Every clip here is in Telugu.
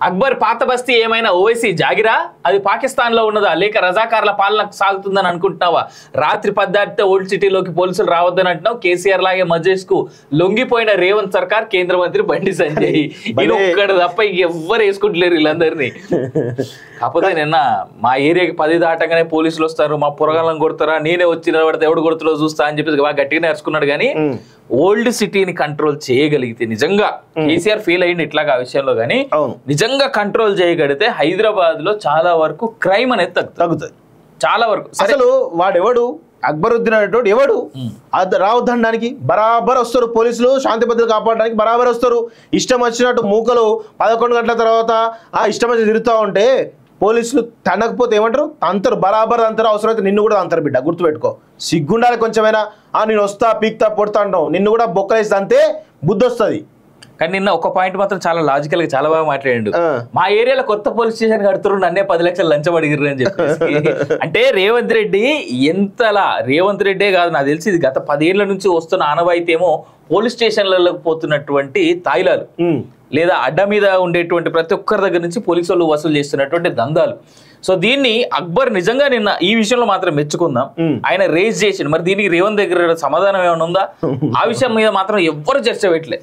అక్బర్ పాత బస్తీ ఏమైనా ఓవైసీ జాగిరా? అది పాకిస్తాన్ లో ఉన్నదా లేక రజాకార్ల పాలన సాగుతుందని అనుకుంటున్నావా? రాత్రి 10 దాటితే ఓల్డ్ సిటీలోకి పోలీసులు రావద్దని అంటున్నావు. కేసీఆర్ లాగే మజేష్ కు లొంగిపోయిన రేవంత్ సర్కార్, కేంద్ర మంత్రి బండి సంజయ్ ఇది ఒక్కడు తప్ప ఎవ్వరు వేసుకుంటలేరు వీళ్ళందరినీ. కాకపోతే నిన్న మా ఏరియాకి 10 దాటగానే పోలీసులు వస్తారు, మా పురగాలను కొడతారా, నేనే వచ్చి నిలబడితే ఎవడు కొడుతులో చూస్తా అని చెప్పేసి బాగా గట్టిగా నేర్చుకున్నాడు. కానీ ఓల్డ్ సిటీని కంట్రోల్ చేయగలిగితే నిజంగా కేసీఆర్ ఫీల్ అయ్యింది ఇట్లాగా ఆ విషయంలో. కానీ నిజంగా కంట్రోల్ చేయగలిగితే హైదరాబాద్ లో చాలా వరకు క్రైమ్ అనేది తగ్గుతుంది చాలా వరకు. అసలు వాడెవడు అక్బరుద్దీన్ అనేటోడు ఎవడు? రావద్దనడానికి బరాబర్ వస్తారు పోలీసులు, శాంతి భద్రతలు కాపాడడానికి బరాబర్ వస్తారు. ఇష్టం వచ్చినట్టు మూకలు 11 గంటల తర్వాత ఇష్టం వచ్చి తిరుగుతూ ఉంటే పోలీసులు తనకపోతే ఏమంటారు? అంతరు బరాబర్ అంటారు. అవసరమైతే నిన్ను కూడా అంటారు. బిడ్డ గుర్తుపెట్టుకో, సిగ్గుండాలి కొంచెమైనా. నేను వస్తా పీక్తా పొడతా అంటావు, నిన్ను కూడా బొక్కలేసి అంతే బుద్ధి వస్తుంది. కానీ నిన్న ఒక పాయింట్ మాత్రం చాలా లాజికల్ గా చాలా బాగా మాట్లాడాడు. మా ఏరియాలో కొత్త పోలీస్ స్టేషన్ కడుతున్నారు, నన్నే 10 లక్షలు లంచం అడిగిర్రు అని చెప్పేసి. అంటే రేవంత్ రెడ్డి ఎంతలా, రేవంత్ రెడ్డే కాదు నాకు తెలిసి ఇది గత 10 ఏళ్ల నుంచి వస్తున్న ఆనవాయితీ ఏమో పోలీస్ స్టేషన్లకు పోతున్నటువంటి తాయిలాలు లేదా అడ్డ మీద ఉండేటువంటి ప్రతి ఒక్కరి దగ్గర నుంచి పోలీసు వాళ్ళు వసూలు చేస్తున్నటువంటి దందాలు. సో దీన్ని అక్బర్ నిజంగా నిన్న ఈ విషయంలో మాత్రం మెచ్చుకుందాం. ఆయన రేజ్ చేసిండు. మరి దీనికి రేవంత్ దగ్గర సమాధానం ఏమైనా ఉందా? ఆ విషయం మీద మాత్రం ఎవ్వరు చర్చ పెట్టలే.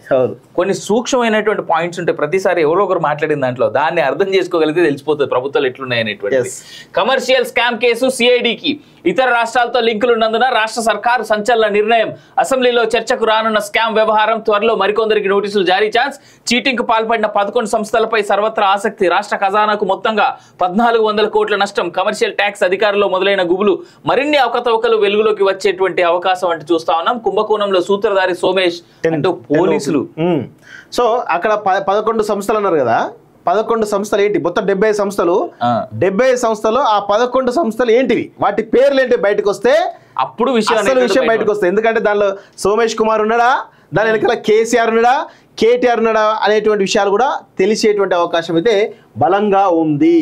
కొన్ని సూక్ష్మమైనటువంటి పాయింట్స్ ఉంటాయి, ప్రతిసారి ఎవరో ఒకరు మాట్లాడిన దాంట్లో దాన్ని అర్థం చేసుకోగలిగితే తెలిసిపోతుంది ప్రభుత్వాలు ఎట్లున్నాయి అనేటువంటి. కమర్షియల్ స్కామ్ కేసు సిఐడికి ఇతర రాష్ట్రాలతో లింకులు ఉన్నందున రాష్ట్ర సర్కారు సంచలన నిర్ణయం. అసెంబ్లీలో చర్చకు రానున్న స్కామ్ వ్యవహారం, త్వరలో మరికొందరికి నోటీసులు జారీ ఛాన్స్. చీటింగ్ కు పాల్పడిన 11 సంస్థలపై సర్వత్రా ఆసక్తి. రాష్ట్ర ఖజానాకు మొత్తంగా 1400 కోట్ల నష్టం. కమర్షియల్ ట్యాక్స్ అధికారులు మొదలైన గుబులు. మరిన్ని అవకతవకలు వెలుగులోకి వచ్చేటువంటి అవకాశం అంటే చూస్తా ఉన్నాం. కుంభకోణంలో సూత్రధారి సోమేష్ అంటూ పోలీసులు. సో అక్కడ 11 సంస్థలు అన్నారు కదా, 11 సంస్థలు ఏంటి? మొత్తం 70 సంస్థలు. 70 సంస్థలు ఆ 11 సంస్థలు ఏంటివి, వాటి పేర్లు ఏంటి బయటకు వస్తే అప్పుడు విషయం బయటకు వస్తుంది. ఎందుకంటే దానిలో సోమేష్ కుమార్ ఉన్నాడా, దాని వెనకాల కేసీఆర్ ఉన్నాడా, కేటీఆర్ ఉన్నాడా అనేటువంటి విషయాలు కూడా తెలిసేటువంటి అవకాశం అయితే బలంగా ఉంది.